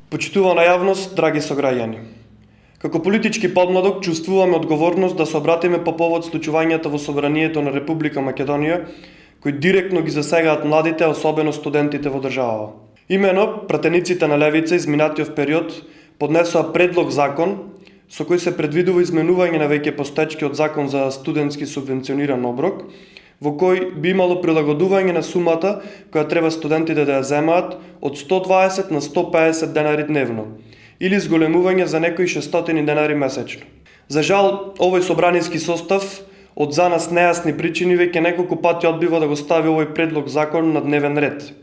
Почитувана јавност, драги сограѓани. Како политички подмладок чувствуваме одговорност да се обратиме по повод случувањата во Собранието на Република Македонија, кои директно ги засегаат младите, особено студентите во државава. Имено, пратениците на левица изминатиот период поднесоа предлог закон со кој се предвидува изменување на веќе постоечкиот закон за студентски субвенциониран оброк, во кој би имало прилагодување на сумата која треба студентите да ја земаат од 120 на 150 денари дневно, или зголемување за некои 600 денари месечно. За жал, овој собраниски состав од за нас нејасни причини веќе неколку пати одбива да го стави овој предлог закон на дневен ред.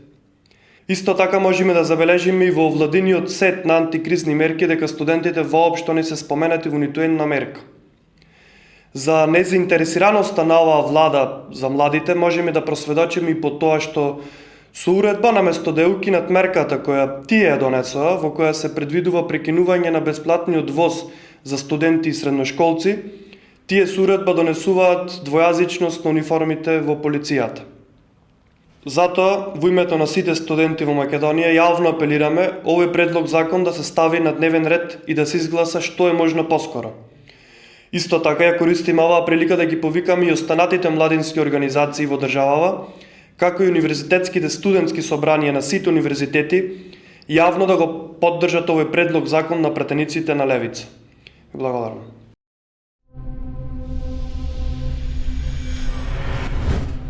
Исто така можеме да забележиме и во владиниот сет на антикризни мерки дека студентите воопшто не се споменати во ниту една мерка. За незаинтересираноста на оваа влада за младите можеме да просведочиме и по тоа што со уредба наместо да ја укинат мерката која тие ја донесоа, во која се предвидува прекинување на бесплатниот воз за студенти и средношколци, тие со уредба донесуваат двојазичност на униформите во полицијата. Затоа, во името на сите студенти во Македонија, јавно апелираме овој предлог закон да се стави на дневен ред и да се изгласа што е можно поскоро. Исто така ја користиме оваа прилика да ги повикаме и останатите младински организации во државава, како и универзитетските студентски собранија на сите универзитети, јавно да го поддржат овој предлог закон на пратениците на левица. Благодарам.